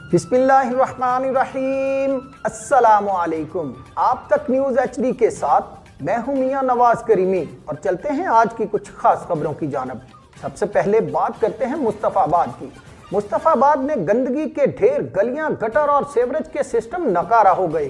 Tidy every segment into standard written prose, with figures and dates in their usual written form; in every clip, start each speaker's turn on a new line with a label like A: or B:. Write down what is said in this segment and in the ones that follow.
A: बिस्मिल्लाहिर्रहमानिर्रहीम, अस्सलामुअलैकुम। आप तक न्यूज़ HD के साथ मैं हूं मियां नवाज करीमी और चलते हैं आज की कुछ खास खबरों की जानब। सबसे पहले बात करते हैं मुस्तफ़ाबाद की। मुस्तफ़ाबाद में गंदगी के ढेर, गलियां, गटर और सेवरेज के सिस्टम नकारा हो गए।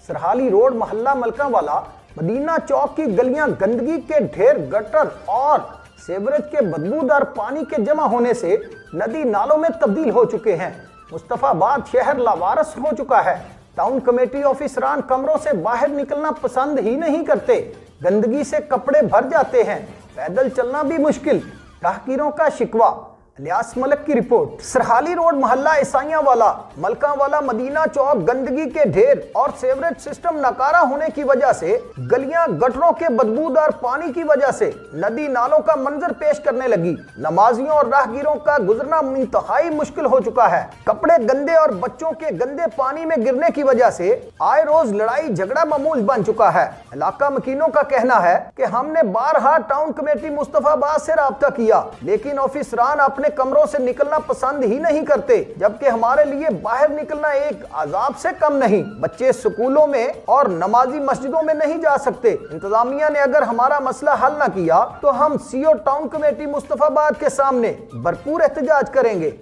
A: सरहाली रोड, मोहल्ला मलकावाला, मदीना चौक की गलियां गंदगी के ढेर, गटर और सेवरेज के बदबूदार पानी के जमा होने से नदी नालों में तब्दील हो चुके हैं। मुस्तफ़ाबाद शहर लावारस हो चुका है। टाउन कमेटी ऑफिसरान कमरों से बाहर निकलना पसंद ही नहीं करते। गंदगी से कपड़े भर जाते हैं, पैदल चलना भी मुश्किल। राहगीरों का शिकवा। इलियास मलिक की रिपोर्ट। सरहाली रोड, मोहल्ला ईसाइयां वाला, मलकावाला, मदीना चौक गंदगी के ढेर और सेवरेज सिस्टम नकारा होने की वजह से, गलियां, गटरों के बदबूदार पानी की वजह से नदी नालों का मंजर पेश करने लगी। नमाजियों और राहगीरों का गुजरना इंतहाई मुश्किल हो चुका है। कपड़े गंदे और बच्चों के गंदे पानी में गिरने की वजह से आए रोज लड़ाई झगड़ा मामूल बन चुका है। इलाका मकीनों का कहना है कि हमने बारहा टाउन कमेटी मुस्तफ़ाबाद से राब्ता किया, लेकिन ऑफिसरान अपने कमरों से निकलना पसंद ही नहीं करते, जबकि हमारे लिए बाहर निकलना एक अजाब से कम नहीं। बच्चे स्कूलों में और नमाजी मस्जिदों में नहीं जा सकते। इंतजामिया ने अगर हमारा मसला हल न किया तो हम CO टाउन कमेटी मुस्तफ़ाबाद के सामने भरपूर एहतजाज करेंगे।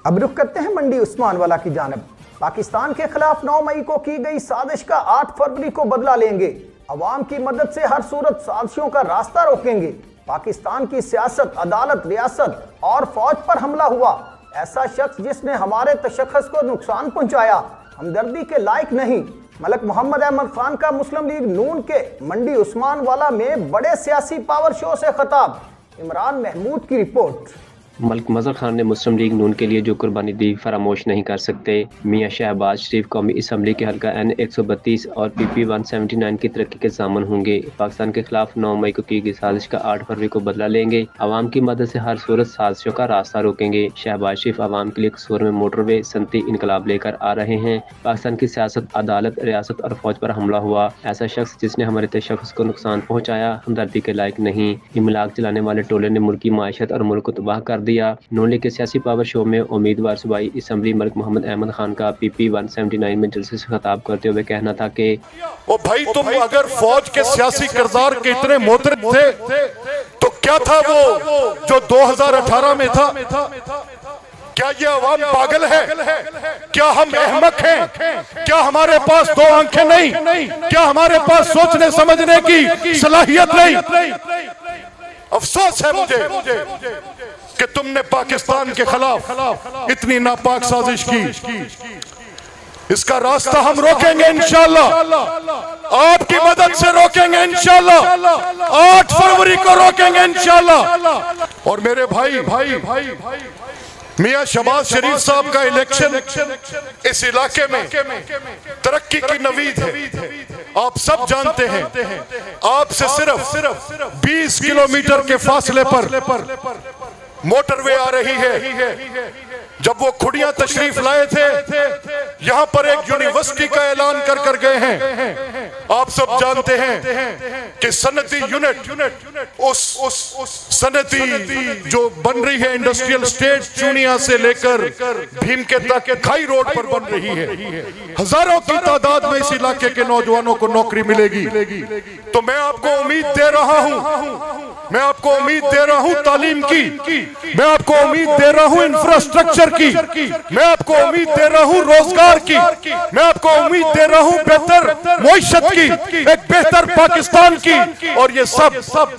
A: अब रुख करते हैं मंडी उस्मानवाला की जानब। पाकिस्तान के खिलाफ 9 मई को की गई साजिश का 8 फरवरी को बदला लेंगे। अवाम की मदद से हर सूरत साजिशों का रास्ता रोकेंगे। पाकिस्तान की सियासत, अदालत, रियासत और फौज पर हमला हुआ। ऐसा शख्स जिसने हमारे तशख्खुस को नुकसान पहुंचाया हमदर्दी के लायक नहीं। मलिक मोहम्मद अहमद खान का मुस्लिम लीग नून के मंडी उस्मानवाला में बड़े सियासी पावर शो से खिताब। इमरान महमूद की रिपोर्ट।
B: मलिक मज़हर खान ने मुस्लिम लीग नून के लिए जो कुर्बानी दी फरामोश नहीं कर सकते। मियां शहबाज शरीफ कौमी असम्बली के हल्का N 132 और PP 179 की तरक्की के सामन होंगे। पाकिस्तान के खिलाफ 9 मई को की गई साजिश का 8 फरवरी को बदला लेंगे। आवाम की मदद से हर सूरत साजिशों का रास्ता रोकेंगे। शहबाज शरीफ आवाम के लिए कसूर में मोटरवे सनती इनकलाब लेकर आ रहे हैं। पाकिस्तान की सियासत, अदालत, रियासत और फौज पर हमला हुआ। ऐसा शख्स जिसने हमारे तशख्खुस को नुकसान पहुँचाया हमदर्दी के लायक नहीं। इमलाक चलाने वाले टोले ने मुल्क की माशत और मुल्क को तबाह कर दिया। नून लीग के सियासी पावर शो में उम्मीदवार सूबाई असम्बली मलिक मोहम्मद अहमद खान का PP 179 में जलसे से खिताब करते हुए कहना था कि
C: ओ भाई, तुम अगर फौज के सियासी किरदार के इतने मोहतरम थे तो क्या था वो जो 2018 में था? क्या ये अवाम पागल है? क्या हम अहमक हैं? क्या हमारे पास 2 आंखें नहीं? क्या हमारे पास सोचने समझने की सलाहियत नहीं? अफसोस है मुझे कि तुमने पाकिस्तान के खिलाफ इतनी नापाक साजिश की। इसका रास्ता हम रोकेंगे इंशाअल्लाह, आपकी मदद से रोकेंगे इंशाअल्लाह। 8 फरवरी को रोकेंगे इंशाअल्लाह। और मेरे भाई मियां शहबाज शरीफ साहब का इलेक्शन इस इलाके में तरक्की की नवीद है। आप सब जानते हैं, आपसे सिर्फ 20 किलोमीटर के फासले पर मोटरवे आ रही है। जब वो खुड़ियां तशरीफ लाए थे, यहाँ पर एक यूनिवर्सिटी का ऐलान कर गए हैं। आप सब जानते हैं कि सनती यूनिट उस सनती जो बन रही है इंडस्ट्रियल स्टेट चूनिया से लेकर भीम के तक खाई रोड पर बन रही है। हजारों की तादाद में इस इलाके के नौजवानों को नौकरी मिलेगी। तो मैं आपको उम्मीद दे रहा हूँ, तालीम की, मैं आपको उम्मीद दे रहा हूँ इंफ्रास्ट्रक्चर की, मैं आपको उम्मीद दे रहा हूँ रोजगार की, मैं आपको उम्मीद दे रहा हूँ बेहतर मुईशत की, एक बेहतर पाकिस्तान की। और ये सब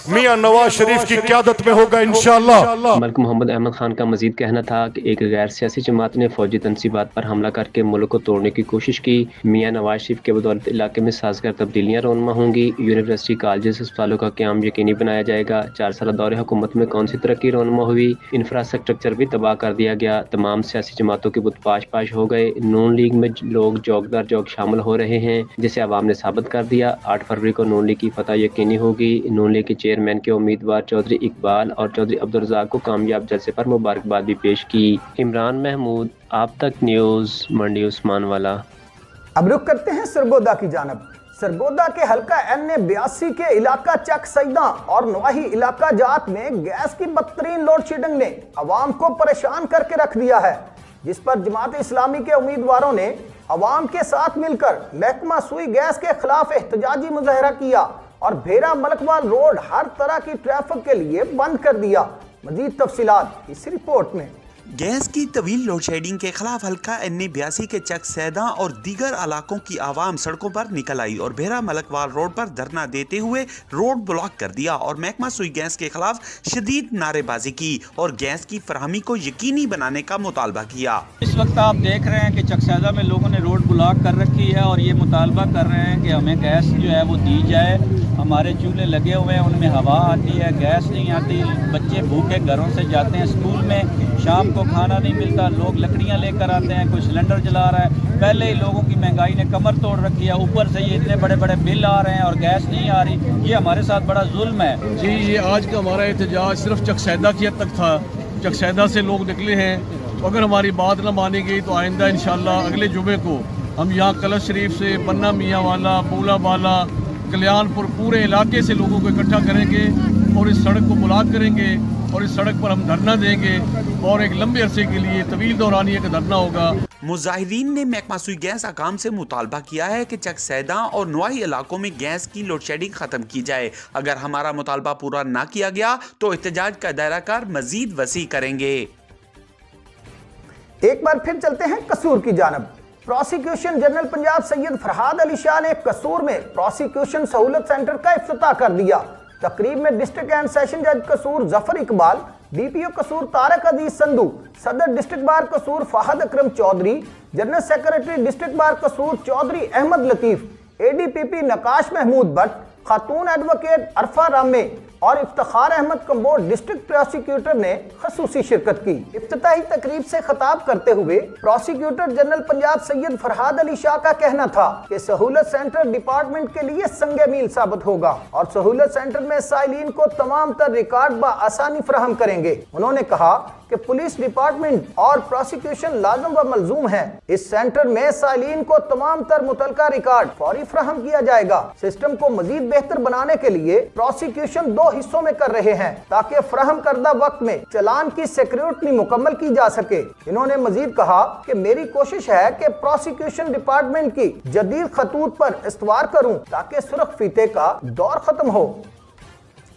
C: मियां नवाज शरीफ की क़यादत में होगा इंशाअल्लाह।
B: मलिक मोहम्मद अहमद खान का मजीद कहना था कि एक गैर सियासी जमात ने फौजी तनसीबात पर हमला करके मुल्क को तोड़ने की कोशिश की। मियां नवाज शरीफ के बदौलत इलाके में साजगार तब्दीलियाँ रोनमा होंगी। यूनिवर्सिटी, कॉलेज, अस्पतालों का क़याम यकीनी बनाया जाएगा। 4 साल दौरे हुकूमत में कौन सी तरक्की रोनमा हुई? इंफ्रास्ट्रक्चर भी तबाह कर दिया गया। तमाम सियासी जमातों के बुत पाश हो गए। नून लीग में लोग जोगदार जोग शामिल हो रहे हैं, जिसे आवाम ने साबित कर दिया। 8 फरवरी को नून लीग की फतह यकीनी होगी। नून लीग के चेयरमैन के उम्मीदवार चौधरी इकबाल और चौधरी अब्दुल रज़ाक को कामयाब जलसे पर मुबारकबाद भी पेश की। इमरान महमूद, आप तक न्यूज़, मंडी उस्मानवाला।
A: अब रुख करते हैं सरगोदा की जानब। सरगोदा के हल्का N 82 के इलाका चक सईदा और नवाही इलाका जात में गैस की बदतरीन लोड शेडिंग ने अवाम को परेशान करके रख दिया है। जिस पर जमात इस्लामी के उम्मीदवारों ने अवाम के साथ मिलकर महकमा सुई गैस के खिलाफ एहतजाजी मुजाहरा किया और भेरा मलकवाल रोड हर तरह की ट्रैफिक के लिए बंद कर दिया। मजीद तफसीलात इस रिपोर्ट में।
D: गैस की तवील लोड शेडिंग के खिलाफ हल्का NA82 के चक सैदा और दीगर इलाकों की आवाम सड़कों पर निकल आई और भेरा मलकवाल रोड पर धरना देते हुए रोड ब्लॉक कर दिया और महकमा सुई गैस के खिलाफ शदीद नारेबाजी की और गैस की फराहमी को यकीनी बनाने का मुतालबा किया।
E: इस वक्त आप देख रहे हैं कि चक सैदा में लोगों ने रोड ब्लॉक कर रखी है और ये मुतालबा कर रहे हैं कि हमें गैस जो है वो दी जाए। हमारे चूल्हे लगे हुए हैं, उनमें हवा आती है, गैस नहीं आती। बच्चे भूखे घरों से जाते हैं स्कूल में, शाम को खाना नहीं मिलता, लोग लकड़ियां लेकर आते हैं, कोई सिलेंडर जला रहा है। पहले ही लोगों की महंगाई ने कमर तोड़ रखी है, ऊपर से ये इतने बड़े बड़े बिल आ रहे हैं और गैस नहीं आ रही। ये हमारे साथ बड़ा जुल्म है।
F: जी, ये आज का हमारा एहतजाज सिर्फ चकसैदा की हद तक था। चकसैदा से लोग निकले हैं। अगर हमारी बात न मानी गई तो आइंदा इंशाल्लाह अगले जुमे को हम यहाँ कलश शरीफ से बन्ना मियाँ वाला, बोला वाला, कल्याणपुर पूरे इलाके से लोगों को इकट्ठा करेंगे और इस सड़क को ब्लॉक करेंगे और इस सड़क पर हम धरना देंगे और एक लंबे अरसे के लिए तवील दौरानिया का धरना होगा।
D: मुजाहिदीन ने महकमा सुई गैस अकाम से मुतालबा किया है कि चक सैदा और नवाही इलाकों में गैस की लोड शेडिंग खत्म की जाए। अगर हमारा मुतालबा पूरा ना किया गया तो एहतजाज का दायरा कार मजीद वसी करेंगे।
A: एक बार फिर चलते हैं कसूर की जानब। प्रोसिक्यूशन जनरल पंजाब सैयद फरहाद अली शाह ने कसूर में प्रोसिक्यूशन सहूलत सेंटर का इफ्तिताह कर दिया। तकरीब में डिस्ट्रिक्ट एंड सेशन जज कसूर जफर इकबाल, DPO कसूर तारक अजीज संधू, सदर district bar Kasur Fahad Akram Chaudhry, general secretary district bar Kasur Chaudhry Ahmad Latif, ADPP नकाश महमूद भट्ट, खातून एडवोकेट अरफा रामे और इफ्तिखार अहमद कंबोज डिस्ट्रिक्ट प्रोसिक्यूटर ने खसूसी शिरकत की। इफ्तिताही तकरीब से खिताब करते हुए प्रोसिक्यूटर जनरल पंजाब सैयद फरहाद अली शाह का कहना था कि सहूलत सेंटर डिपार्टमेंट के लिए संगे मील साबित होगा और सहूलत सेंटर में साइलिन को तमाम तर रिकॉर्ड बआसानी फराहम करेंगे। उन्होंने कहा कि पुलिस डिपार्टमेंट और प्रोसिक्यूशन लाजम व मलजूम है। इस सेंटर में साइलिन को तमाम तर मुतलका रिकॉर्ड फौरी फराहम किया जाएगा। सिस्टम को मजीद बेहतर बनाने के लिए प्रोसिक्यूशन 2 हिस्सों में कर रहे हैं ताकि फराहम करदा वक्त में चलान की सिक्योरिटी मुकम्मल की जा सके। इन्होंने मजीद कहा कि मेरी कोशिश है कि प्रोसिक्यूशन डिपार्टमेंट की जदीद खतूत पर इस्तवार करूं ताकि सुर्ख फीते का दौर खत्म हो।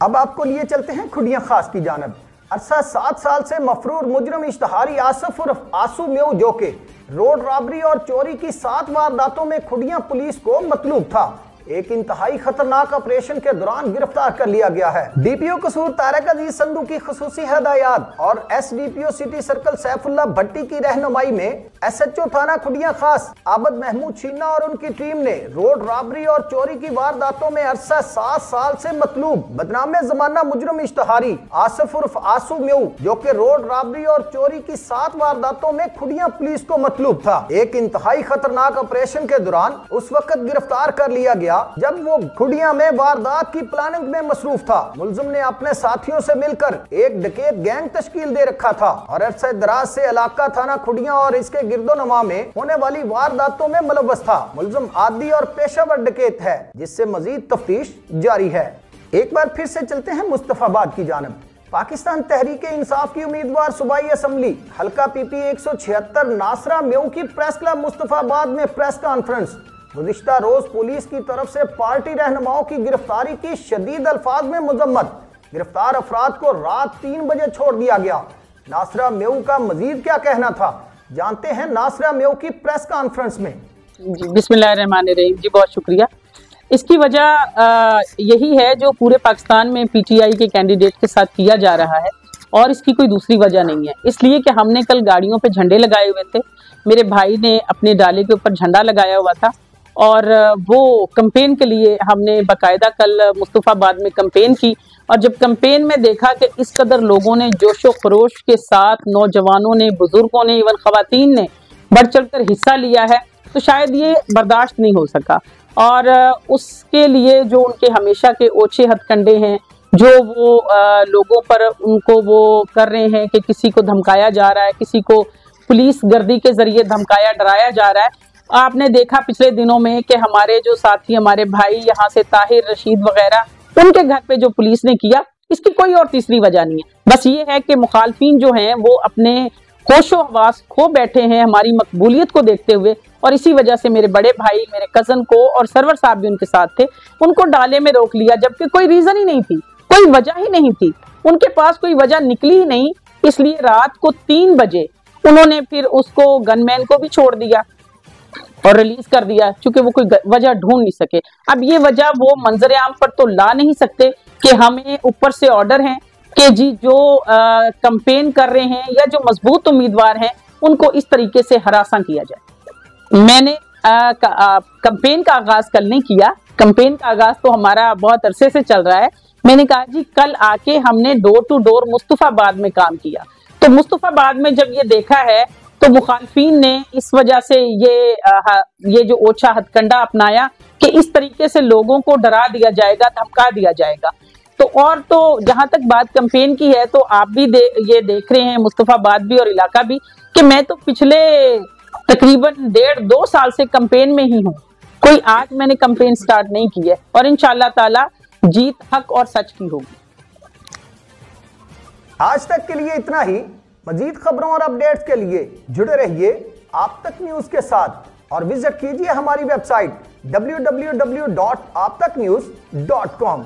A: अब आपको लिए चलते हैं खुडियां खास की जानब। अरसा 7 साल से मफरूर मुजरम इश्तहारी आसिफ उर्फ आसू मेऊ जो के रोड रॉबरी और चोरी की 7 वारदातों में खुडियां पुलिस को मतलूब था, एक इंतहाई खतरनाक ऑपरेशन के दौरान गिरफ्तार कर लिया गया है। DPO कसूर तारक अजीज संधू की खुसूसी हदायत और SDPO सिटी सर्कल सैफुल्लाह भट्टी की रहनुमाई में SHO थाना खुडियां खास आबद महमूद शीना और उनकी टीम ने रोड रॉबरी और चोरी की वारदातों में अरसा 7 साल से मतलूब बदनामे जमाना मुजरम इश्तहारी आसिफ उर्फ आसू मेऊ जो कि रोड रॉबरी और चोरी की 7 वारदातों में खुडियां पुलिस को मतलूब था, एक इंतहाई खतरनाक ऑपरेशन के दौरान उस वक्त गिरफ्तार कर लिया गया जब वो खुडियां में वारदात की प्लानिंग में मसरूफ था। मुलजिम ने अपने साथियों से मिलकर एक डकैत गैंग तश्कील दे रखा था और अरसे दराज से इलाका थाना खुडियां और इसके गिरदोनवा में होने वाली वारदातों में मुलव्वस था। मुलजिम आदी और पेशावर डकैत है जिससे मजीद तफ्तीश जारी है। एक बार फिर से चलते हैं मुस्तफाबाद की जानब। पाकिस्तान तहरीक इंसाफ की उम्मीदवार सूबाई असम्बली हल्का PP 176 नासरा मेऊ की प्रेस क्लब मुस्तफाबाद में प्रेस कॉन्फ्रेंस। गुज़िश्ता रोज पुलिस की तरफ से पार्टी रहनुमाओं की गिरफ्तारी की शदीद अल्फाज में मुजम्मत। गिरफ्तार अफराद को रात 3 बजे छोड़ दिया गया। नासरा मेऊ का मजीद क्या कहना था, जानते हैं नासरा मेऊ की प्रेस कॉन्फ्रेंस में।
G: बिस्मिल्लाहिर्रहमानिर्रहीम। जी बहुत शुक्रिया। इसकी वजह यही है जो पूरे पाकिस्तान में PTI के कैंडिडेट के साथ किया जा रहा है और इसकी कोई दूसरी वजह नहीं है। इसलिए कि हमने कल गाड़ियों पे झंडे लगाए हुए थे, मेरे भाई ने अपने डाले के ऊपर झंडा लगाया हुआ था और वो कंपेन के लिए हमने बाकायदा कल मुस्तफाबाद में कंपेन की और जब कंपेन में देखा कि इस कदर लोगों ने जोशो खरोश के साथ, नौजवानों ने, बुजुर्गों ने, इवन खवातीन ने बढ़ चढ़ कर हिस्सा लिया है तो शायद ये बर्दाश्त नहीं हो सका और उसके लिए जो उनके हमेशा के ओछे हथकंडे हैं जो वो लोगों पर उनको वो कर रहे हैं कि किसी को धमकाया जा रहा है, किसी को पुलिस गर्दी के जरिए धमकाया डराया जा रहा है। आपने देखा पिछले दिनों में कि हमारे जो साथी, हमारे भाई यहाँ से ताहिर रशीद वगैरह, उनके घर पे जो पुलिस ने किया, इसकी कोई और तीसरी वजह नहीं है। बस ये है कि मुखालफिन जो हैं वो अपने होशो हवास खो बैठे हैं हमारी मकबूलियत को देखते हुए, और इसी वजह से मेरे बड़े भाई मेरे कजन को, और सरवर साहब भी उनके साथ थे, उनको डाले में रोक लिया, जबकि कोई रीजन ही नहीं थी, कोई वजह ही नहीं थी, उनके पास कोई वजह निकली ही नहीं। इसलिए रात को 3 बजे उन्होंने फिर उसको गनमैन को भी छोड़ दिया और रिलीज कर दिया, क्योंकि वो कोई वजह ढूंढ नहीं सके। अब ये वजह वो मंजर आम पर तो ला नहीं सकते कि हमें ऊपर से ऑर्डर है कि जी जो कैंपेन कर रहे हैं या जो मजबूत उम्मीदवार हैं उनको इस तरीके से हरासा किया जाए। मैंने कैंपेन का आगाज कल नहीं किया, कैंपेन का आगाज तो हमारा बहुत अरसे से चल रहा है। मैंने कहा जी कल आके हमने डोर टू डोर मुस्तफाबाद में काम किया, तो मुस्तफाबाद में जब ये देखा है तो मुखालफीन ने इस वजह से ये जो ओछा हथकंडा अपनाया कि इस तरीके से लोगों को डरा दिया जाएगा, धमका दिया जाएगा। तो जहां तक बात कैंपेन की है, तो आप भी ये देख रहे हैं मुस्तफाबाद भी और इलाका भी कि मैं तो पिछले तकरीबन 1.5-2 साल से कैंपेन में ही हूँ, कोई आज मैंने कैंपेन स्टार्ट नहीं की है, और इंशाअल्लाह ताला जीत हक और सच की होगी।
A: आज तक के लिए इतना ही। मजीद खबरों और अपडेट्स के लिए जुड़े रहिए आप तक न्यूज के साथ और विजिट कीजिए हमारी वेबसाइट www.aaptaknews.com।